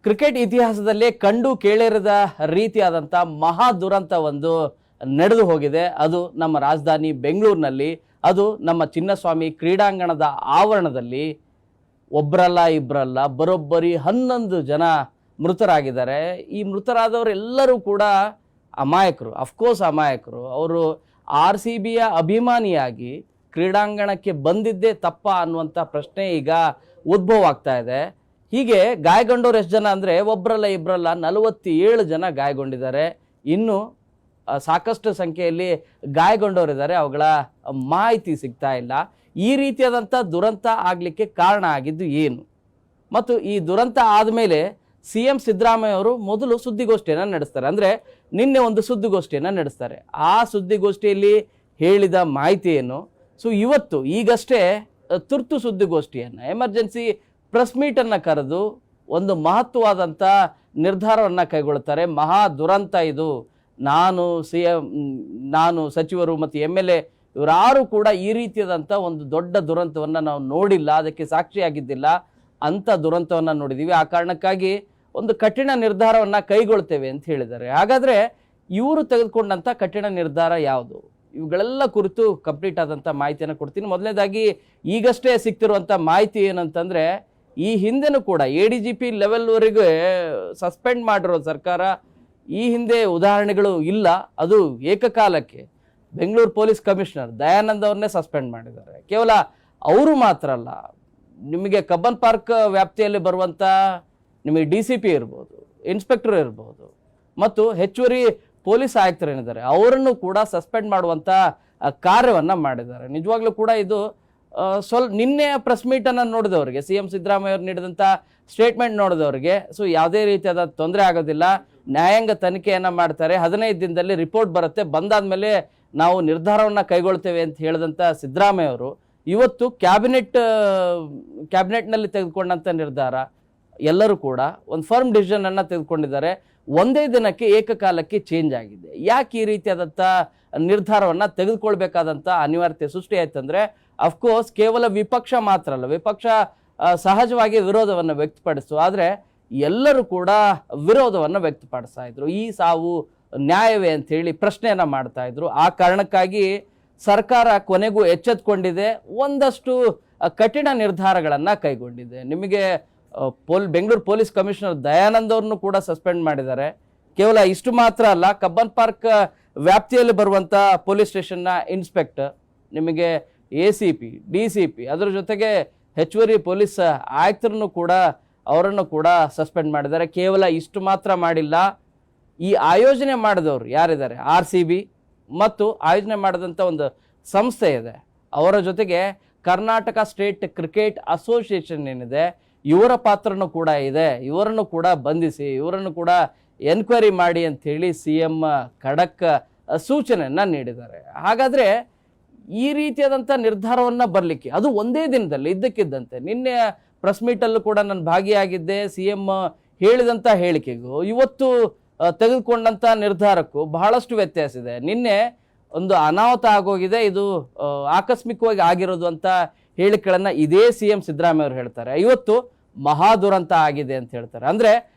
Cricket ಇತಿಹಾಸದಲ್ಲೇ ಕಂಡು ಕೇಳಿರದ ರೀತಿಯಾದಂಥ ಮಹಾ ದುರಂತ ಒಂದು ನಡೆದು ಹೋಗಿದೆ. ಅದು ನಮ್ಮ ರಾಜಧಾನಿ ಬೆಂಗಳೂರಿನಲ್ಲಿ, ಅದು ನಮ್ಮ ಚಿನ್ನಸ್ವಾಮಿ ಕ್ರೀಡಾಂಗಣದ ಆವರಣದಲ್ಲಿ. ಒಬ್ಬರಲ್ಲ ಇಬ್ಬರಲ್ಲ, ಬರೋಬ್ಬರಿ 11 ಜನ ಮೃತರಾಗಿದ್ದಾರೆ. ಈ ಮೃತರಾದವರೆಲ್ಲರೂ ಕೂಡ ಅಮಾಯಕರು, ಅಫ್ಕೋರ್ಸ್ ಅಮಾಯಕರು. ಅವರು RCBಯ ಅಭಿಮಾನಿಯಾಗಿ ಕ್ರೀಡಾಂಗಣಕ್ಕೆ ಬಂದಿದ್ದೇ ತಪ್ಪ ಅನ್ನುವಂಥ ಪ್ರಶ್ನೆ ಈಗ ಉದ್ಭವ ಆಗ್ತಾ ಇದೆ. ಹೀಗೆ ಗಾಯಗೊಂಡವ್ರು ಎಷ್ಟು ಜನ ಅಂದರೆ ಒಬ್ಬರಲ್ಲ ಇಬ್ಬರಲ್ಲ 47 ಜನ ಗಾಯಗೊಂಡಿದ್ದಾರೆ. ಇನ್ನು ಸಾಕಷ್ಟು ಸಂಖ್ಯೆಯಲ್ಲಿ ಗಾಯಗೊಂಡವರಿದ್ದಾರೆ, ಅವುಗಳ ಮಾಹಿತಿ ಸಿಗ್ತಾ ಇಲ್ಲ. ಈ ರೀತಿಯಾದಂಥ ದುರಂತ ಆಗಲಿಕ್ಕೆ ಕಾರಣ ಆಗಿದ್ದು ಏನು, ಮತ್ತು ಈ ದುರಂತ ಆದಮೇಲೆ CM ಸಿದ್ದರಾಮಯ್ಯ ಅವರು ಮೊದಲು ಸುದ್ದಿಗೋಷ್ಠಿಯನ್ನು ನಡೆಸ್ತಾರೆ. ಅಂದರೆ ನಿನ್ನೆ ಒಂದು ಸುದ್ದಿಗೋಷ್ಠಿಯನ್ನು ನಡೆಸ್ತಾರೆ. ಆ ಸುದ್ದಿಗೋಷ್ಠಿಯಲ್ಲಿ ಹೇಳಿದ ಮಾಹಿತಿ ಏನು? ಸೊ ಇವತ್ತು ಈಗಷ್ಟೇ ತುರ್ತು ಸುದ್ದಿಗೋಷ್ಠಿಯನ್ನು, ಎಮರ್ಜೆನ್ಸಿ ಪ್ರೆಸ್ ಮೀಟನ್ನು ಕರೆದು ಒಂದು ಮಹತ್ವವಾದಂಥ ನಿರ್ಧಾರವನ್ನು ಕೈಗೊಳ್ಳುತ್ತಾರೆ. ಮಹಾ ದುರಂತ ಇದು. ನಾನು ಸಚಿವರು ಮತ್ತು MLA ಇವರಾರು ಕೂಡ ಈ ರೀತಿಯಾದಂಥ ಒಂದು ದೊಡ್ಡ ದುರಂತವನ್ನು ನಾವು ನೋಡಿಲ್ಲ, ಅದಕ್ಕೆ ಸಾಕ್ಷಿಯಾಗಿದ್ದಿಲ್ಲ. ಅಂಥ ದುರಂತವನ್ನು ನೋಡಿದ್ದೀವಿ. ಆ ಕಾರಣಕ್ಕಾಗಿ ಒಂದು ಕಠಿಣ ನಿರ್ಧಾರವನ್ನು ಕೈಗೊಳ್ತೇವೆ ಅಂತ ಹೇಳಿದ್ದಾರೆ. ಹಾಗಾದರೆ ಇವರು ತೆಗೆದುಕೊಂಡಂಥ ಕಠಿಣ ನಿರ್ಧಾರ ಯಾವುದು? ಇವುಗಳೆಲ್ಲ ಕುರಿತು ಕಂಪ್ಲೀಟ್ ಆದಂಥ ಮಾಹಿತಿಯನ್ನು ಕೊಡ್ತೀನಿ. ಮೊದಲನೇದಾಗಿ ಈಗಷ್ಟೇ ಸಿಗ್ತಿರುವಂಥ ಮಾಹಿತಿ ಏನಂತಂದರೆ, ಈ ಹಿಂದೆನೂ ಕೂಡ ADGP ಲೆವೆಲ್ವರೆಗೂ ಸಸ್ಪೆಂಡ್ ಮಾಡಿರೋ ಸರ್ಕಾರ, ಈ ಹಿಂದೆ ಉದಾಹರಣೆಗಳು ಇಲ್ಲ. ಅದು ಏಕಕಾಲಕ್ಕೆ ಬೆಂಗಳೂರು ಪೊಲೀಸ್ ಕಮಿಷನರ್ ದಯಾನಂದ್ ಅವ್ರನ್ನೇ ಸಸ್ಪೆಂಡ್ ಮಾಡಿದ್ದಾರೆ. ಕೇವಲ ಅವರು ಮಾತ್ರ ಅಲ್ಲ, ನಿಮಗೆ ಕಬ್ಬನ್ ಪಾರ್ಕ್ ವ್ಯಾಪ್ತಿಯಲ್ಲಿ ಬರುವಂಥ ನಿಮಗೆ DCP ಇರ್ಬೋದು, ಇನ್ಸ್ಪೆಕ್ಟರ್ ಇರ್ಬೋದು, ಮತ್ತು ಹೆಚ್ಚುವರಿ ಪೊಲೀಸ್ ಆಯುಕ್ತರೇನಿದ್ದಾರೆ ಅವರನ್ನು ಕೂಡ ಸಸ್ಪೆಂಡ್ ಮಾಡುವಂಥ ಕಾರ್ಯವನ್ನು ಮಾಡಿದ್ದಾರೆ. ನಿಜವಾಗ್ಲೂ ಕೂಡ ಇದು ನಿನ್ನೆ ಪ್ರೆಸ್ ಮೀಟನ್ನು ನೋಡಿದವರಿಗೆ, CM ಸಿದ್ದರಾಮಯ್ಯ ಅವರು ನೀಡಿದಂಥ ಸ್ಟೇಟ್ಮೆಂಟ್ ನೋಡಿದವರಿಗೆ ಸೊ ಯಾವುದೇ ರೀತಿಯಾದ ತೊಂದರೆ ಆಗೋದಿಲ್ಲ. ನ್ಯಾಯಾಂಗ ತನಿಖೆಯನ್ನು ಮಾಡ್ತಾರೆ, 15 ದಿನದಲ್ಲಿ ರಿಪೋರ್ಟ್ ಬರುತ್ತೆ, ಬಂದಾದಮೇಲೆ ನಾವು ನಿರ್ಧಾರವನ್ನು ಕೈಗೊಳ್ತೇವೆ ಅಂತ ಹೇಳಿದಂಥ ಸಿದ್ದರಾಮಯ್ಯ ಅವರು ಇವತ್ತು ಕ್ಯಾಬಿನೆಟ್ನಲ್ಲಿ ತೆಗೆದುಕೊಂಡಂಥ ನಿರ್ಧಾರ, ಎಲ್ಲರೂ ಕೂಡ ಒಂದು ಫರ್ಮ್ ಡಿಸಿಷನನ್ನು ತೆಗೆದುಕೊಂಡಿದ್ದಾರೆ. ಒಂದೇ ದಿನಕ್ಕೆ ಏಕಕಾಲಕ್ಕೆ ಚೇಂಜ್ ಆಗಿದೆ. ಯಾಕೆ ಈ ರೀತಿಯಾದಂಥ ನಿರ್ಧಾರವನ್ನು ತೆಗೆದುಕೊಳ್ಬೇಕಾದಂಥ ಅನಿವಾರ್ಯತೆ ಸೃಷ್ಟಿ ಆಯ್ತಂದರೆ, ಅಫ್ಕೋರ್ಸ್ ಕೇವಲ ವಿಪಕ್ಷ ಮಾತ್ರ ಅಲ್ಲ, ವಿಪಕ್ಷ ಸಹಜವಾಗಿ ವಿರೋಧವನ್ನು ವ್ಯಕ್ತಪಡಿಸು, ಆದರೆ ಎಲ್ಲರೂ ಕೂಡ ವಿರೋಧವನ್ನು ವ್ಯಕ್ತಪಡಿಸ್ತಾ ಇದ್ರು. ಈ ಸಾವು ನ್ಯಾಯವೇ ಅಂಥೇಳಿ ಪ್ರಶ್ನೆಯನ್ನು ಮಾಡ್ತಾ ಇದ್ರು. ಆ ಕಾರಣಕ್ಕಾಗಿ ಸರ್ಕಾರ ಕೊನೆಗೂ ಎಚ್ಚೆತ್ತುಕೊಂಡಿದೆ, ಒಂದಷ್ಟು ಕಠಿಣ ನಿರ್ಧಾರಗಳನ್ನು ಕೈಗೊಂಡಿದೆ. ನಿಮಗೆ ಬೆಂಗಳೂರು ಪೊಲೀಸ್ ಕಮಿಷನರ್ ದಯಾನಂದ್ ಅವ್ರನ್ನು ಕೂಡ ಸಸ್ಪೆಂಡ್ ಮಾಡಿದ್ದಾರೆ. ಕೇವಲ ಇಷ್ಟು ಮಾತ್ರ ಅಲ್ಲ, ಕಬ್ಬನ್ ಪಾರ್ಕ್ ವ್ಯಾಪ್ತಿಯಲ್ಲಿ ಬರುವಂಥ ಪೊಲೀಸ್ ಸ್ಟೇಷನ್ನ ಇನ್ಸ್ಪೆಕ್ಟರ್, ನಿಮಗೆ ACP, DCP, ಅದರ ಜೊತೆಗೆ ಹೆಚ್ಚುವರಿ ಪೊಲೀಸ್ ಆಯುಕ್ತರನ್ನು ಕೂಡ ಅವರನ್ನು ಕೂಡ ಸಸ್ಪೆಂಡ್ ಮಾಡಿದ್ದಾರೆ. ಕೇವಲ ಇಷ್ಟು ಮಾತ್ರ ಮಾಡಿಲ್ಲ, ಈ ಆಯೋಜನೆ ಮಾಡಿದವರು ಯಾರಿದ್ದಾರೆ, RCB ಮತ್ತು ಆಯೋಜನೆ ಮಾಡಿದಂಥ ಒಂದು ಸಂಸ್ಥೆ ಇದೆ, ಅವರ ಜೊತೆಗೆ ಕರ್ನಾಟಕ ಸ್ಟೇಟ್ ಕ್ರಿಕೆಟ್ ಅಸೋಸಿಯೇಷನ್ ಏನಿದೆ, ಇವರ ಪಾತ್ರನೂ ಕೂಡ ಇದೆ. ಇವರನ್ನು ಕೂಡ ಬಂಧಿಸಿ, ಇವರನ್ನು ಕೂಡ ಎನ್ಕ್ವೈರಿ ಮಾಡಿ ಅಂಥೇಳಿ CM ಖಡಕ್ ಸೂಚನೆಯನ್ನು ನೀಡಿದ್ದಾರೆ. ಹಾಗಾದರೆ ಈ ರೀತಿಯಾದಂಥ ನಿರ್ಧಾರವನ್ನು ಬರಲಿಕ್ಕೆ, ಅದು ಒಂದೇ ದಿನದಲ್ಲಿ ಇದ್ದಕ್ಕಿದ್ದಂತೆ, ನಿನ್ನೆ ಪ್ರೆಸ್ ಮೀಟಲ್ಲೂ ಕೂಡ ನಾನು ಭಾಗಿಯಾಗಿದ್ದೆ, CM ಹೇಳಿದಂಥ ಹೇಳಿಕೆಗೂ ಇವತ್ತು ತೆಗೆದುಕೊಂಡಂಥ ನಿರ್ಧಾರಕ್ಕೂ ಬಹಳಷ್ಟು ವ್ಯತ್ಯಾಸ ಇದೆ. ನಿನ್ನೆ ಒಂದು ಅನಾಹುತ ಆಗೋಗಿದೆ, ಇದು ಆಕಸ್ಮಿಕವಾಗಿ ಆಗಿರೋದು ಅಂತ ಹೇಳಿಕೆಗಳನ್ನು ಇದೇ CM ಸಿದ್ದರಾಮಯ್ಯ ಅವರು ಹೇಳ್ತಾರೆ. ಇವತ್ತು ಮಹಾದುರಂತ ಆಗಿದೆ ಅಂತ ಹೇಳ್ತಾರೆ. ಅಂದರೆ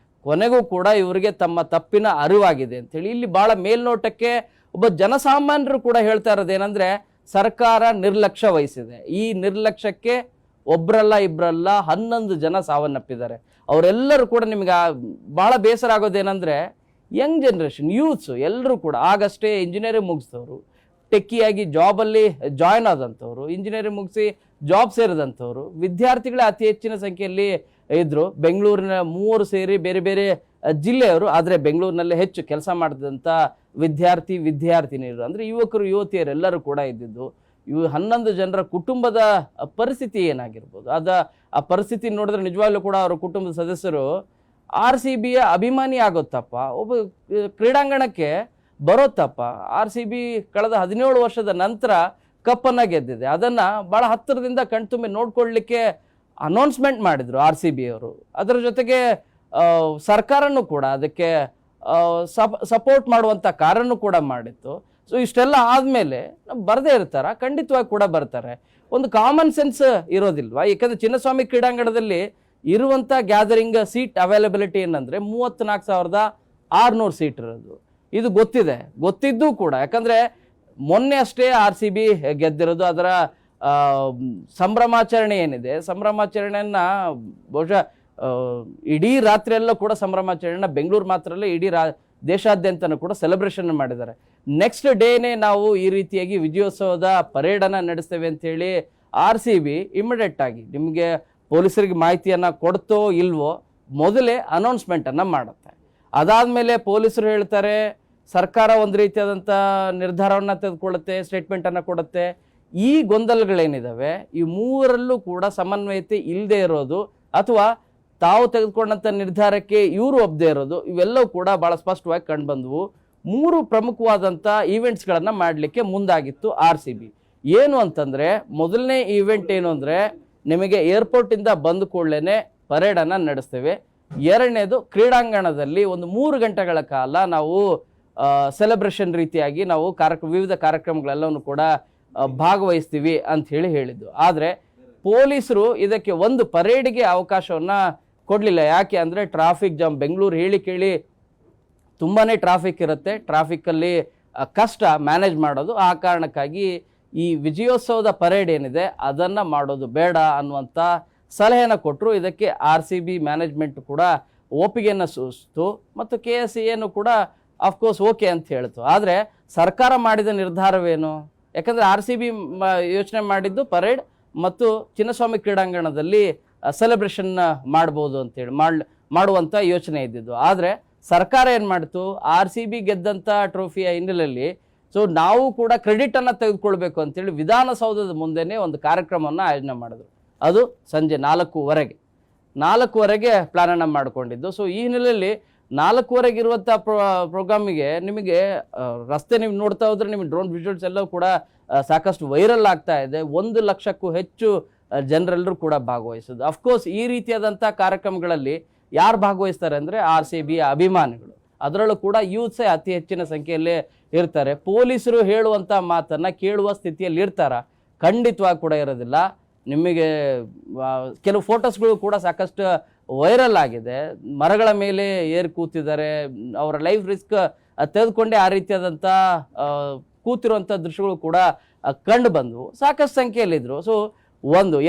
ಕೊನೆಗೂ ಕೂಡ ಇವರಿಗೆ ತಮ್ಮ ತಪ್ಪಿನ ಅರಿವಾಗಿದೆ ಅಂಥೇಳಿ ಇಲ್ಲಿ ಭಾಳ ಮೇಲ್ನೋಟಕ್ಕೆ ಒಬ್ಬ ಜನಸಾಮಾನ್ಯರು ಕೂಡ ಹೇಳ್ತಾ ಇರೋದೇನೆಂದರೆ, ಸರ್ಕಾರ ನಿರ್ಲಕ್ಷ್ಯ ವಹಿಸಿದೆ. ಈ ನಿರ್ಲಕ್ಷ್ಯಕ್ಕೆ ಒಬ್ಬರಲ್ಲ ಇಬ್ಬರಲ್ಲ 11 ಜನ ಸಾವನ್ನಪ್ಪಿದ್ದಾರೆ. ಅವರೆಲ್ಲರೂ ಕೂಡ ನಿಮಗೆ ಭಾಳ ಬೇಸರ ಆಗೋದೇನೆಂದರೆ, ಯಂಗ್ ಜನ್ರೇಷನ್ ಯೂತ್ಸು ಎಲ್ಲರೂ ಕೂಡ ಆಗಷ್ಟೇ ಇಂಜಿನಿಯರಿಂಗ್ ಮುಗಿಸಿದವರು, ಟೆಕ್ಕಿಯಾಗಿ ಜಾಬಲ್ಲಿ ಜಾಯ್ನ್ ಆದಂಥವ್ರು, ಇಂಜಿನಿಯರಿಂಗ್ ಮುಗಿಸಿ ಜಾಬ್ ಸೇರಿದಂಥವ್ರು ವಿದ್ಯಾರ್ಥಿಗಳೇ ಅತಿ ಹೆಚ್ಚಿನ ಸಂಖ್ಯೆಯಲ್ಲಿ ಇದ್ದರು. ಬೆಂಗಳೂರಿನ 3 ಸೇರಿ ಬೇರೆ ಬೇರೆ ಜಿಲ್ಲೆಯವರು, ಆದರೆ ಬೆಂಗಳೂರಿನಲ್ಲಿ ಹೆಚ್ಚು ಕೆಲಸ ಮಾಡಿದಂಥ ವಿದ್ಯಾರ್ಥಿನಿಯರು ಅಂದರೆ ಯುವಕರು ಯುವತಿಯರೆಲ್ಲರೂ ಕೂಡ ಇದ್ದಿದ್ದು. 11 ಜನರ ಕುಟುಂಬದ ಪರಿಸ್ಥಿತಿ ಏನಾಗಿರ್ಬೋದು, ಆ ಪರಿಸ್ಥಿತಿ ನೋಡಿದ್ರೆ ನಿಜವಾಗ್ಲೂ ಕೂಡ ಅವರ ಕುಟುಂಬದ ಸದಸ್ಯರು RCBಯ ಅಭಿಮಾನಿ ಆಗೋತ್ತಪ್ಪ, ಒಬ್ಬ ಕ್ರೀಡಾಂಗಣಕ್ಕೆ ಬರೋತ್ತಪ್ಪ. RCB ಕಳೆದ 17 ವರ್ಷದ ನಂತರ ಕಪ್ಪನ್ನು ಗೆದ್ದಿದೆ. ಅದನ್ನು ಭಾಳ ಹತ್ತಿರದಿಂದ ಕಣ್ತುಂಬಿ ನೋಡ್ಕೊಳ್ಳಿಕ್ಕೆ ಅನೌನ್ಸ್ಮೆಂಟ್ ಮಾಡಿದರು RCB ಅವರು. ಅದರ ಜೊತೆಗೆ ಸರ್ಕಾರನೂ ಕೂಡ ಅದಕ್ಕೆ ಸಪೋರ್ಟ್ ಮಾಡುವಂಥ ಕಾರ್ಯನೂ ಕೂಡ ಮಾಡಿತ್ತು. ಸೊ ಇಷ್ಟೆಲ್ಲ ಆದಮೇಲೆ ಬರದೇ ಇರ್ತಾರ, ಖಂಡಿತವಾಗಿ ಕೂಡ ಬರ್ತಾರೆ. ಒಂದು ಕಾಮನ್ ಸೆನ್ಸ್ ಇರೋದಿಲ್ವಾ? ಯಾಕಂದರೆ ಚಿನ್ನಸ್ವಾಮಿ ಕ್ರೀಡಾಂಗಣದಲ್ಲಿ ಇರುವಂಥ ಗ್ಯಾದರಿಂಗ್ ಸೀಟ್ ಅವೈಲಬಿಲಿಟಿ ಏನಂದರೆ 34,600 ಸೀಟ್ ಇರೋದು. ಇದು ಗೊತ್ತಿದ್ದೂ ಕೂಡ, ಯಾಕಂದರೆ ಮೊನ್ನೆ ಅಷ್ಟೇ RCB ಗೆದ್ದಿರೋದು. ಅದರ ಸಂಭ್ರಮಾಚರಣೆ ಏನಿದೆ, ಸಂಭ್ರಮಾಚರಣೆಯನ್ನು ಬಹುಶಃ ಇಡೀ ರಾತ್ರಿಯೆಲ್ಲ ಕೂಡ ಸಂಭ್ರಮಾಚರಣೆನ ಬೆಂಗಳೂರು ಮಾತ್ರ ಅಲ್ಲ ಇಡೀ ದೇಶಾದ್ಯಂತನೂ ಕೂಡ ಸೆಲೆಬ್ರೇಷನ್ ಮಾಡಿದ್ದಾರೆ. ನೆಕ್ಸ್ಟ್ ಡೇನೇ ನಾವು ಈ ರೀತಿಯಾಗಿ ವಿಜಯೋತ್ಸವದ ಪರೇಡನ್ನು ನಡೆಸ್ತೇವೆ ಅಂಥೇಳಿ RCB ಇಮಿಡಿಯೇಟ್ ಆಗಿ ನಿಮಗೆ ಪೊಲೀಸರಿಗೆ ಮಾಹಿತಿಯನ್ನು ಕೊಡ್ತೋ ಇಲ್ವೋ ಮೊದಲೇ ಅನೌನ್ಸ್ಮೆಂಟನ್ನು ಮಾಡುತ್ತೆ. ಅದಾದಮೇಲೆ ಪೊಲೀಸರು ಹೇಳ್ತಾರೆ, ಸರ್ಕಾರ ಒಂದು ರೀತಿಯಾದಂಥ ನಿರ್ಧಾರವನ್ನು ತೆಗೆದುಕೊಳ್ಳುತ್ತೆ, ಸ್ಟೇಟ್ಮೆಂಟನ್ನು ಕೊಡುತ್ತೆ. ಈ ಗೊಂದಲಗಳೇನಿದ್ದಾವೆ ಈ ಮೂರಲ್ಲೂ ಕೂಡ ಸಮನ್ವಯತೆ ಇಲ್ಲದೆ ಇರೋದು ಅಥವಾ ತಾವು ತೆಗೆದುಕೊಂಡಂಥ ನಿರ್ಧಾರಕ್ಕೆ ಇವರು ಒಪ್ಪದೇ ಇರೋದು, ಇವೆಲ್ಲವೂ ಕೂಡ ಭಾಳ ಸ್ಪಷ್ಟವಾಗಿ ಕಂಡುಬಂದವು. 3 ಪ್ರಮುಖವಾದಂಥ ಈವೆಂಟ್ಸ್ಗಳನ್ನು ಮಾಡಲಿಕ್ಕೆ ಮುಂದಾಗಿತ್ತು RCB. ಏನು ಅಂತಂದರೆ, ಮೊದಲನೇ ಈವೆಂಟ್ ಏನು ಅಂದರೆ ನಿಮಗೆ ಏರ್ಪೋರ್ಟಿಂದ ಬಂದ ಕೂಡಲೇ ಪರೇಡನ್ನು ನಡೆಸ್ತೇವೆ. ಎರಡನೇದು ಕ್ರೀಡಾಂಗಣದಲ್ಲಿ ಒಂದು 3 ಗಂಟೆಗಳ ಕಾಲ ನಾವು ಸೆಲೆಬ್ರೇಷನ್ ರೀತಿಯಾಗಿ ನಾವು ವಿವಿಧ ಕಾರ್ಯಕ್ರಮಗಳೆಲ್ಲವನ್ನು ಕೂಡ ಭಾಗವಹಿಸ್ತೀವಿ ಅಂತ ಹೇಳಿದ್ದು. ಆದರೆ ಪೊಲೀಸರು ಇದಕ್ಕೆ ಒಂದು ಪರೇಡ್ಗೆ ಅವಕಾಶವನ್ನು ಕೊಡಲಿಲ್ಲ. ಯಾಕೆ ಅಂದರೆ ಟ್ರಾಫಿಕ್ ಜಾಮ್, ಬೆಂಗಳೂರು ಹೇಳಿ ಕೇಳಿ ತುಂಬಾ ಟ್ರಾಫಿಕ್ ಇರುತ್ತೆ, ಟ್ರಾಫಿಕ್ಕಲ್ಲಿ ಕಷ್ಟ ಮ್ಯಾನೇಜ್ ಮಾಡೋದು. ಆ ಕಾರಣಕ್ಕಾಗಿ ಈ ವಿಜಯೋತ್ಸವದ ಪರೇಡ್ ಏನಿದೆ ಅದನ್ನು ಮಾಡೋದು ಬೇಡ ಅನ್ನುವಂಥ ಸಲಹೆಯನ್ನು ಕೊಟ್ಟರು. ಇದಕ್ಕೆ RCB ಮ್ಯಾನೇಜ್ಮೆಂಟ್ ಕೂಡ ಒಪ್ಪಿಗೆಯನ್ನು ಸೂಚಿಸಿತು ಮತ್ತು KSCA ಕೂಡ ಅಫ್ಕೋರ್ಸ್ ಓಕೆ ಅಂತ ಹೇಳ್ತು. ಆದರೆ ಸರ್ಕಾರ ಮಾಡಿದ ನಿರ್ಧಾರವೇನು? ಯಾಕಂದರೆ RCB ಯೋಚನೆ ಮಾಡಿದ್ದು ಪರೇಡ್ ಮತ್ತು ಚಿನ್ನಸ್ವಾಮಿ ಕ್ರೀಡಾಂಗಣದಲ್ಲಿ ಸೆಲೆಬ್ರೇಷನ್ ಮಾಡ್ಬೋದು ಅಂತೇಳಿ ಮಾಡುವಂಥ ಯೋಚನೆ ಇದ್ದಿದ್ದು. ಆದರೆ ಸರ್ಕಾರ ಏನು ಮಾಡಿತು, RCB ಗೆದ್ದಂಥ ಟ್ರೋಫಿಯ ಹಿನ್ನೆಲೆಯಲ್ಲಿ ನಾವು ಕೂಡ ಕ್ರೆಡಿಟನ್ನು ತೆಗೆದುಕೊಳ್ಬೇಕು ಅಂತೇಳಿ ವಿಧಾನಸೌಧದ ಮುಂದೆನೇ ಒಂದು ಕಾರ್ಯಕ್ರಮವನ್ನು ಆಯೋಜನೆ ಮಾಡಿದ್ರು. ಅದು ಸಂಜೆ 4:15ಗೆ ಪ್ಲಾನನ್ನು ಮಾಡಿಕೊಂಡಿದ್ದು. ಈ ಹಿನ್ನೆಲೆಯಲ್ಲಿ 4:15 ಇರುವಂಥ ಪ್ರೋಗ್ರಾಮಿಗೆ ನಿಮಗೆ ರಸ್ತೆ ನೀವು ನೋಡ್ತಾ ಹೋದ್ರೆ ನಿಮಗೆ ಡ್ರೋನ್ ವಿಜುವಲ್ಸ್ ಎಲ್ಲವೂ ಕೂಡ ಸಾಕಷ್ಟು ವೈರಲ್ ಆಗ್ತಾ ಇದೆ. 1 ಲಕ್ಷಕ್ಕೂ ಹೆಚ್ಚು ಜನರೆಲ್ಲರೂ ಕೂಡ ಭಾಗವಹಿಸೋದು. ಅಫ್ಕೋರ್ಸ್ ಈ ರೀತಿಯಾದಂಥ ಕಾರ್ಯಕ್ರಮಗಳಲ್ಲಿ ಯಾರು ಭಾಗವಹಿಸ್ತಾರೆ ಅಂದರೆ RCB ಅಭಿಮಾನಿಗಳು. ಅದರಲ್ಲೂ ಕೂಡ ಯೂತ್ಸೇ ಅತಿ ಹೆಚ್ಚಿನ ಸಂಖ್ಯೆಯಲ್ಲೇ ಇರ್ತಾರೆ. ಪೊಲೀಸರು ಹೇಳುವಂಥ ಮಾತನ್ನು ಕೇಳುವ ಸ್ಥಿತಿಯಲ್ಲಿ ಇರ್ತಾರ? ಖಂಡಿತವಾಗಿ ಕೂಡ ಇರೋದಿಲ್ಲ. ನಿಮಗೆ ಕೆಲವು ಫೋಟೋಸ್ಗಳು ಕೂಡ ಸಾಕಷ್ಟು ವೈರಲ್ ಆಗಿದೆ. ಮರಗಳ ಮೇಲೆ ಏರಿ ಕೂತಿದ್ದಾರೆ, ಅವರ ಲೈಫ್ ರಿಸ್ಕ್ ತೆಗೆದುಕೊಂಡೇ ಆ ರೀತಿಯಾದಂಥ ಕೂತಿರುವಂಥ ದೃಶ್ಯಗಳು ಕೂಡ ಕಂಡು ಬಂದವು. ಸಾಕಷ್ಟು ಸಂಖ್ಯೆಯಲ್ಲಿದ್ದರು.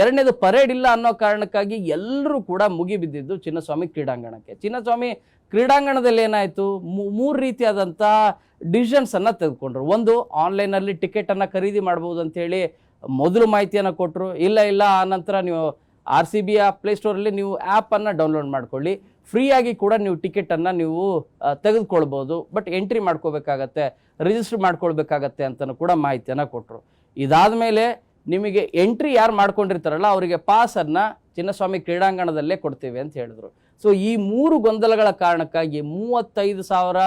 ಎರಡನೇದು ಪರೇಡ್ ಇಲ್ಲ ಅನ್ನೋ ಕಾರಣಕ್ಕಾಗಿ ಎಲ್ಲರೂ ಕೂಡ ಮುಗಿಬಿದ್ದಿದ್ದು ಚಿನ್ನಸ್ವಾಮಿ ಕ್ರೀಡಾಂಗಣಕ್ಕೆ. ಚಿನ್ನಸ್ವಾಮಿ ಕ್ರೀಡಾಂಗಣದಲ್ಲಿ ಏನಾಯಿತು, 3 ರೀತಿಯಾದಂಥ ಡಿಸಿಷನ್ಸನ್ನು ತೆಗೆದುಕೊಂಡ್ರು. ಒಂದು, ಆನ್ಲೈನಲ್ಲಿ ಟಿಕೆಟನ್ನು ಖರೀದಿ ಮಾಡ್ಬೋದು ಅಂಥೇಳಿ ಮೊದಲು ಮಾಹಿತಿಯನ್ನು ಕೊಟ್ಟರು. ಇಲ್ಲ ಆನಂತರ ನೀವು RCBಯ ಪ್ಲೇಸ್ಟೋರಲ್ಲಿ ನೀವು ಆ್ಯಪನ್ನು ಡೌನ್ಲೋಡ್ ಮಾಡ್ಕೊಳ್ಳಿ, ಫ್ರೀಯಾಗಿ ಕೂಡ ನೀವು ಟಿಕೆಟನ್ನು ನೀವು ತೆಗೆದುಕೊಳ್ಬೋದು, ಬಟ್ ಎಂಟ್ರಿ ಮಾಡ್ಕೋಬೇಕಾಗತ್ತೆ, ರಿಜಿಸ್ಟರ್ ಮಾಡ್ಕೊಳ್ಬೇಕಾಗತ್ತೆ ಅಂತಲೂ ಕೂಡ ಮಾಹಿತಿಯನ್ನು ಕೊಟ್ಟರು. ಇದಾದ ಮೇಲೆ ನಿಮಗೆ ಎಂಟ್ರಿ ಯಾರು ಮಾಡ್ಕೊಂಡಿರ್ತಾರಲ್ಲ ಅವರಿಗೆ ಪಾಸನ್ನು ಚಿನ್ನಸ್ವಾಮಿ ಕ್ರೀಡಾಂಗಣದಲ್ಲೇ ಕೊಡ್ತೀವಿ ಅಂತ ಹೇಳಿದ್ರು. ಈ 3 ಗೊಂದಲಗಳ ಕಾರಣಕ್ಕಾಗಿ 35,000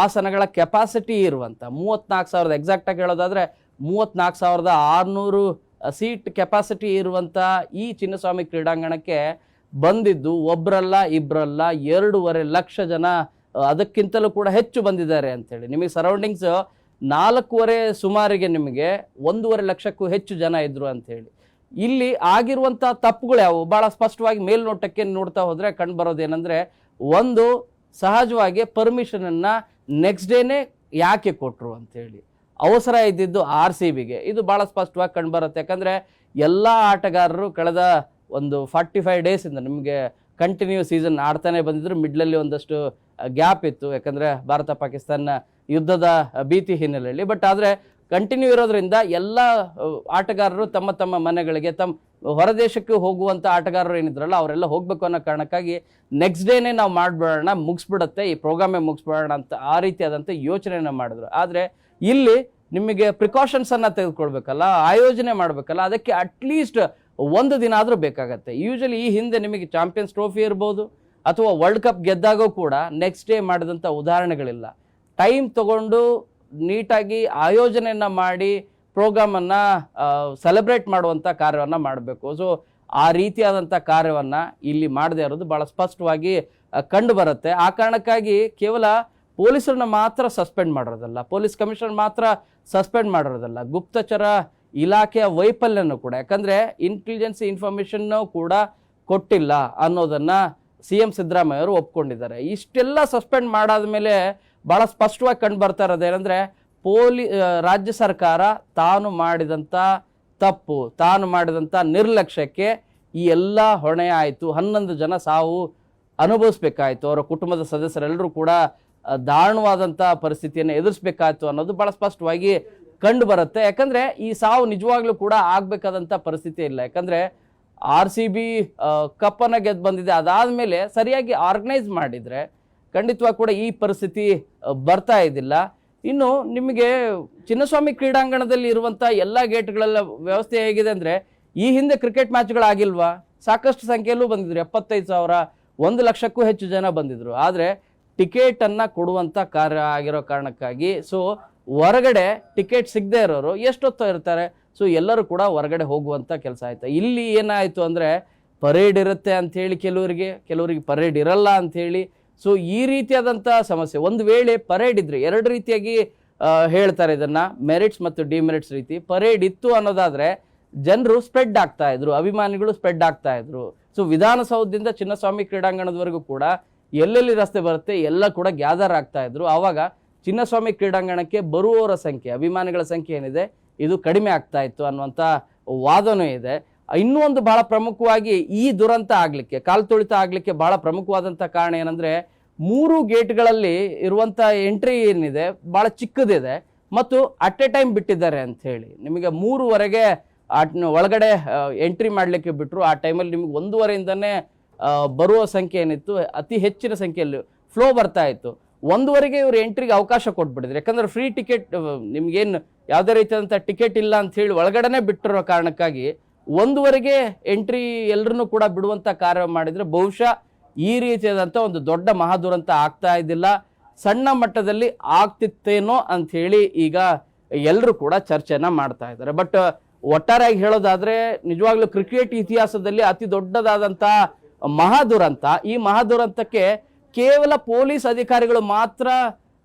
ಆಸನಗಳ ಕೆಪಾಸಿಟಿ ಇರುವಂಥ 34,000 ಎಕ್ಸಾಕ್ಟಾಗಿ ಹೇಳೋದಾದರೆ 34,600 ಸೀಟ್ ಕೆಪಾಸಿಟಿ ಇರುವಂಥ ಈ ಚಿನ್ನಸ್ವಾಮಿ ಕ್ರೀಡಾಂಗಣಕ್ಕೆ ಬಂದಿದ್ದು ಒಬ್ಬರಲ್ಲ ಇಬ್ಬರಲ್ಲ 2.5 ಲಕ್ಷ ಜನ, ಅದಕ್ಕಿಂತಲೂ ಕೂಡ ಹೆಚ್ಚು ಬಂದಿದ್ದಾರೆ ಅಂಥೇಳಿ. ನಿಮಗೆ ಸರೌಂಡಿಂಗ್ಸ್ 4:30 ಸುಮಾರಿಗೆ ನಿಮಗೆ 1.5 ಲಕ್ಷಕ್ಕೂ ಹೆಚ್ಚು ಜನ ಇದ್ದರು ಅಂಥೇಳಿ. ಇಲ್ಲಿ ಆಗಿರುವಂಥ ತಪ್ಪುಗಳು ಯಾವುವು ಭಾಳ ಸ್ಪಷ್ಟವಾಗಿ ಮೇಲ್ನೋಟಕ್ಕೆ ನೋಡ್ತಾ ಹೋದರೆ ಕಂಡು ಬರೋದೇನೆಂದರೆ, ಒಂದು, ಸಹಜವಾಗಿ ಪರ್ಮಿಷನನ್ನು ನೆಕ್ಸ್ಟ್ ಡೇನೇ ಯಾಕೆ ಕೊಟ್ಟರು ಅಂಥೇಳಿ ಅವಸರ ಇದ್ದಿದ್ದು RCBಗೆ ಇದು ಭಾಳ ಸ್ಪಷ್ಟವಾಗಿ ಕಂಡುಬರುತ್ತೆ. ಯಾಕಂದರೆ ಎಲ್ಲ ಆಟಗಾರರು ಕಳೆದ ಒಂದು 45 ಡೇಸಿಂದ ನಿಮಗೆ ಕಂಟಿನ್ಯೂ ಸೀಸನ್ ಆಡ್ತಾನೆ ಬಂದಿದ್ರು. ಮಿಡ್ಲಲ್ಲಿ ಒಂದಷ್ಟು ಗ್ಯಾಪ್ ಇತ್ತು, ಯಾಕಂದರೆ ಭಾರತ ಪಾಕಿಸ್ತಾನ ಯುದ್ಧದ ಭೀತಿ ಹಿನ್ನೆಲೆಯಲ್ಲಿ. ಬಟ್ ಆದರೆ ಕಂಟಿನ್ಯೂ ಇರೋದ್ರಿಂದ ಎಲ್ಲ ಆಟಗಾರರು ತಮ್ಮ ತಮ್ಮ ಮನೆಗಳಿಗೆ, ಹೊರದೇಶಕ್ಕೆ ಹೋಗುವಂಥ ಆಟಗಾರರು ಏನಿದ್ರಲ್ಲ ಅವರೆಲ್ಲ ಹೋಗಬೇಕು ಅನ್ನೋ ಕಾರಣಕ್ಕಾಗಿ ನೆಕ್ಸ್ಟ್ ಡೇನೇ ನಾವು ಮಾಡಿಬಿಡೋಣ, ಮುಗಿಸ್ಬಿಡುತ್ತೆ ಈ ಪ್ರೋಗ್ರಾಮೇ ಮುಗಿಸ್ಬಿಡೋಣ ಅಂತ ಆ ರೀತಿಯಾದಂಥ ಯೋಚನೆಯನ್ನು ಮಾಡಿದ್ರು. ಆದರೆ ಇಲ್ಲಿ ನಿಮಗೆ ಪ್ರಿಕಾಷನ್ಸನ್ನು ತೆಗೆದುಕೊಳ್ಬೇಕಲ್ಲ, ಆಯೋಜನೆ ಮಾಡಬೇಕಲ್ಲ, ಅದಕ್ಕೆ ಅಟ್ಲೀಸ್ಟ್ 1 ದಿನ ಆದರೂ ಬೇಕಾಗತ್ತೆ. ಯೂಶಲಿ ಈ ಹಿಂದೆ ನಿಮಗೆ ಚಾಂಪಿಯನ್ಸ್ ಟ್ರೋಫಿ ಇರ್ಬೋದು ಅಥವಾ ವರ್ಲ್ಡ್ ಕಪ್ ಗೆದ್ದಾಗೂ ಕೂಡ ನೆಕ್ಸ್ಟ್ ಡೇ ಮಾಡಿದಂಥ ಉದಾಹರಣೆಗಳಿಲ್ಲ. ಟೈಮ್ ತಗೊಂಡು ನೀಟಾಗಿ ಆಯೋಜನೆಯನ್ನು ಮಾಡಿ ಪ್ರೋಗ್ರಾಮನ್ನು ಸೆಲೆಬ್ರೇಟ್ ಮಾಡುವಂಥ ಕಾರ್ಯವನ್ನು ಮಾಡಬೇಕು. ಆ ರೀತಿಯಾದಂಥ ಕಾರ್ಯವನ್ನು ಇಲ್ಲಿ ಮಾಡದೇ ಇರೋದು ಭಾಳ ಸ್ಪಷ್ಟವಾಗಿ ಕಂಡು ಬರುತ್ತೆ. ಆ ಕಾರಣಕ್ಕಾಗಿ ಕೇವಲ ಪೊಲೀಸರನ್ನ ಮಾತ್ರ ಸಸ್ಪೆಂಡ್ ಮಾಡಿರೋದಲ್ಲ, ಪೊಲೀಸ್ ಕಮಿಷನರ್ ಮಾತ್ರ ಸಸ್ಪೆಂಡ್ ಮಾಡಿರೋದಲ್ಲ, ಗುಪ್ತಚರ ಇಲಾಖೆಯ ವೈಫಲ್ಯನೂ ಕೂಡ, ಯಾಕಂದರೆ ಇಂಟೆಲಿಜೆನ್ಸ್ ಇನ್ಫಾರ್ಮೇಷನ್ನು ಕೂಡ ಕೊಟ್ಟಿಲ್ಲ ಅನ್ನೋದನ್ನ CM ಸಿದ್ದರಾಮಯ್ಯ ಅವರು ಒಪ್ಕೊಂಡಿದ್ದಾರೆ. ಇಷ್ಟೆಲ್ಲ ಸಸ್ಪೆಂಡ್ ಮಾಡಾದ ಮೇಲೆ ಬಹಳ ಸ್ಪಷ್ಟವಾಗಿ ಕಂಡು ಬರ್ತಾ ಇರೋದೇನೆಂದ್ರೆ ರಾಜ್ಯ ಸರ್ಕಾರ ತಾನು ಮಾಡಿದಂಥ ತಪ್ಪು, ತಾನು ಮಾಡಿದಂಥ ನಿರ್ಲಕ್ಷ್ಯಕ್ಕೆ ಈ ಎಲ್ಲ ಹೊಣೆ ಆಯಿತು. 11 ಜನ ಸಾವು ಅನುಭವಿಸ್ಬೇಕಾಯ್ತು, ಅವರ ಕುಟುಂಬದ ಸದಸ್ಯರೆಲ್ಲರೂ ಕೂಡ ದಾರುಣವಾದಂಥ ಪರಿಸ್ಥಿತಿಯನ್ನು ಎದುರಿಸಬೇಕಾಯ್ತು ಅನ್ನೋದು ಬಹಳ ಸ್ಪಷ್ಟವಾಗಿ ಕಂಡು ಬರುತ್ತೆ. ಯಾಕಂದರೆ ಈ ಸಾವು ನಿಜವಾಗ್ಲೂ ಕೂಡ ಆಗಬೇಕಾದಂಥ ಪರಿಸ್ಥಿತಿ ಇಲ್ಲ. ಯಾಕಂದರೆ RCB ಕಪ್ಪನ್ನು ಗೆದ್ದು ಬಂದಿದೆ, ಅದಾದಮೇಲೆ ಸರಿಯಾಗಿ ಆರ್ಗನೈಸ್ ಮಾಡಿದರೆ ಖಂಡಿತವಾಗಿ ಕೂಡ ಈ ಪರಿಸ್ಥಿತಿ ಬರ್ತಾ ಇದ್ದಿಲ್ಲ. ಇನ್ನು ನಿಮಗೆ ಚಿನ್ನಸ್ವಾಮಿ ಕ್ರೀಡಾಂಗಣದಲ್ಲಿ ಇರುವಂಥ ಎಲ್ಲ ಗೇಟ್ಗಳೆಲ್ಲ ವ್ಯವಸ್ಥೆ ಹೇಗಿದೆ ಅಂದರೆ, ಈ ಹಿಂದೆ ಕ್ರಿಕೆಟ್ ಮ್ಯಾಚ್ಗಳಾಗಿಲ್ವಾ? ಸಾಕಷ್ಟು ಸಂಖ್ಯೆಯಲ್ಲೂ ಬಂದಿದ್ರು, 75,000, 1 ಲಕ್ಷಕ್ಕೂ ಹೆಚ್ಚು ಜನ ಬಂದಿದ್ರು. ಆದರೆ ಟಿಕೆಟನ್ನು ಕೊಡುವಂಥ ಕಾರ್ಯ ಆಗಿರೋ ಕಾರಣಕ್ಕಾಗಿ ಹೊರಗಡೆ ಟಿಕೆಟ್ ಸಿಗದೆ ಇರೋರು ಎಷ್ಟೊತ್ತು ಇರ್ತಾರೆ, ಎಲ್ಲರೂ ಕೂಡ ಹೊರಗಡೆ ಹೋಗುವಂಥ ಕೆಲಸ ಆಯ್ತು. ಇಲ್ಲಿ ಏನಾಯಿತು ಅಂದರೆ, ಪರೇಡ್ ಇರುತ್ತೆ ಅಂಥೇಳಿ ಕೆಲವರಿಗೆ ಪರೇಡ್ ಇರಲ್ಲ ಅಂಥೇಳಿ, ಈ ರೀತಿಯಾದಂಥ ಸಮಸ್ಯೆ. ಒಂದು ವೇಳೆ ಪರೇಡ್ ಇದ್ರೆ 2 ರೀತಿಯಾಗಿ ಹೇಳ್ತಾರೆ ಇದನ್ನು, ಮೆರಿಟ್ಸ್ ಮತ್ತು ಡಿಮೆರಿಟ್ಸ್ ರೀತಿ. ಪರೇಡ್ ಇತ್ತು ಅನ್ನೋದಾದರೆ ಜನರು ಸ್ಪ್ರೆಡ್ ಆಗ್ತಾ ಇದ್ರು, ಅಭಿಮಾನಿಗಳು ಸ್ಪ್ರೆಡ್ ಆಗ್ತಾ ಇದ್ರು. ವಿಧಾನಸೌಧದಿಂದ ಚಿನ್ನಸ್ವಾಮಿ ಕ್ರೀಡಾಂಗಣದವರೆಗೂ ಕೂಡ ಎಲ್ಲೆಲ್ಲಿ ರಸ್ತೆ ಬರುತ್ತೆ ಎಲ್ಲ ಕೂಡ ಗ್ಯಾದರ್ ಆಗ್ತಾ ಇದ್ರು. ಆವಾಗ ಚಿನ್ನಸ್ವಾಮಿ ಕ್ರೀಡಾಂಗಣಕ್ಕೆ ಬರುವವರ ಸಂಖ್ಯೆ, ಅಭಿಮಾನಿಗಳ ಸಂಖ್ಯೆ ಏನಿದೆ ಇದು ಕಡಿಮೆ ಆಗ್ತಾ ಇತ್ತು ಅನ್ನುವಂಥ ವಾದನೂ ಇದೆ. ಇನ್ನೂ ಒಂದು ಬಹಳ ಪ್ರಮುಖವಾಗಿ ಈ ದುರಂತ ಆಗಲಿಕ್ಕೆ, ಕಾಲು ತುಳಿತ ಆಗಲಿಕ್ಕೆ ಬಹಳ ಪ್ರಮುಖವಾದಂಥ ಕಾರಣ ಏನಂದರೆ, 3 ಗೇಟ್ಗಳಲ್ಲಿ ಇರುವಂಥ ಎಂಟ್ರಿ ಏನಿದೆ ಭಾಳ ಚಿಕ್ಕದಿದೆ ಮತ್ತು ಅಟ್ ಎ ಟೈಮ್ ಬಿಟ್ಟಿದ್ದಾರೆ ಅಂಥೇಳಿ. ನಿಮಗೆ 3ವರೆಗೆ ಒಳಗಡೆ ಎಂಟ್ರಿ ಮಾಡಲಿಕ್ಕೆ ಬಿಟ್ಟರು. ಆ ಟೈಮಲ್ಲಿ ನಿಮಗೆ 1ವರೆಯಿಂದನೇ ಬರುವ ಸಂಖ್ಯೆ ಏನಿತ್ತು ಅತಿ ಹೆಚ್ಚಿನ ಸಂಖ್ಯೆಯಲ್ಲಿ ಫ್ಲೋ ಬರ್ತಾ ಇತ್ತು. 1ವರೆಗೆ ಇವರು ಎಂಟ್ರಿಗೆ ಅವಕಾಶ ಕೊಟ್ಬಿಟ್ಟಿದ್ರು. ಯಾಕಂದರೆ ಫ್ರೀ ಟಿಕೆಟ್, ನಿಮ್ಗೇನು ಯಾವುದೇ ರೀತಿಯಾದಂಥ ಟಿಕೆಟ್ ಇಲ್ಲ ಅಂಥೇಳಿ ಒಳಗಡೆ ಬಿಟ್ಟಿರೋ ಕಾರಣಕ್ಕಾಗಿ 1ವರೆಗೆ ಎಂಟ್ರಿ ಎಲ್ಲರನ್ನೂ ಕೂಡ ಬಿಡುವಂಥ ಕಾರ್ಯ ಮಾಡಿದರೆ ಬಹುಶಃ ಈ ರೀತಿಯಾದಂಥ ಒಂದು ದೊಡ್ಡ ಮಹಾದುರಂತ ಆಗ್ತಾ ಇದ್ದಿಲ್ಲ, ಸಣ್ಣ ಮಟ್ಟದಲ್ಲಿ ಆಗ್ತಿತ್ತೇನೋ ಅಂಥೇಳಿ ಈಗ ಎಲ್ಲರೂ ಕೂಡ ಚರ್ಚೆನ ಮಾಡ್ತಾ ಇದ್ದಾರೆ. ಬಟ್ ಒಟ್ಟಾರೆಯಾಗಿ ಹೇಳೋದಾದರೆ ನಿಜವಾಗ್ಲೂ ಕ್ರಿಕೆಟ್ ಇತಿಹಾಸದಲ್ಲಿ ಅತಿ ದೊಡ್ಡದಾದಂಥ ಮಹಾದುರಂತ. ಈ ಮಹಾದುರಂತಕ್ಕೆ ಕೇವಲ ಪೊಲೀಸ್ ಅಧಿಕಾರಿಗಳು ಮಾತ್ರ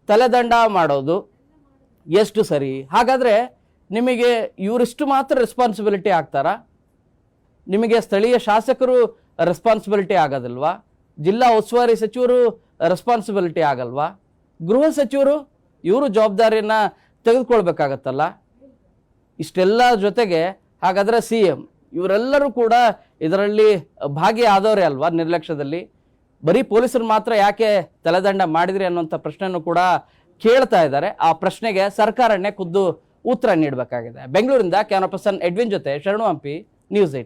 ತಲೆದಂಡ ಮಾಡೋದು ಎಷ್ಟು ಸರಿ? ಹಾಗಾದರೆ ನಿಮಗೆ ಇವರಿಷ್ಟು ಮಾತ್ರ ರೆಸ್ಪಾನ್ಸಿಬಿಲಿಟಿ ಆಗ್ತಾರಾ? ನಿಮಗೆ ಸ್ಥಳೀಯ ಶಾಸಕರು ರೆಸ್ಪಾನ್ಸಿಬಿಲಿಟಿ ಆಗೋದಿಲ್ವಾ? ಜಿಲ್ಲಾ ಉಸ್ತುವಾರಿ ಸಚಿವರು ರೆಸ್ಪಾನ್ಸಿಬಿಲಿಟಿ ಆಗಲ್ವಾ? ಗೃಹ ಸಚಿವರು ಇವರು ಜವಾಬ್ದಾರಿಯನ್ನು ತೆಗೆದುಕೊಳ್ಬೇಕಾಗತ್ತಲ್ಲ? ಇಷ್ಟೆಲ್ಲ ಜೊತೆಗೆ ಹಾಗಾದರೆ CM ಇವರೆಲ್ಲರೂ ಕೂಡ ಇದರಲ್ಲಿ ಭಾಗಿಯಾದವರೇ ಅಲ್ವಾ ನಿರ್ಲಕ್ಷ್ಯದಲ್ಲಿ? ಬರೀ ಪೊಲೀಸರು ಮಾತ್ರ ಯಾಕೆ ತಲೆದಂಡ ಮಾಡಿದ್ರಿ ಅನ್ನುವಂಥ ಪ್ರಶ್ನೆಯನ್ನು ಕೂಡ ಕೇಳ್ತಾ ಇದ್ದಾರೆ. ಆ ಪ್ರಶ್ನೆಗೆ ಸರ್ಕಾರನೇ ಖುದ್ದು ಉತ್ತರ ನೀಡಬೇಕಾಗಿದೆ. ಬೆಂಗಳೂರಿಂದ ಕ್ಯಾಮರಾ ಪರ್ಸನ್ ಎಡ್ವಿನ್ ಜೊತೆ ಶರಣು ಹಂಪಿ, ನ್ಯೂಸ್ 18.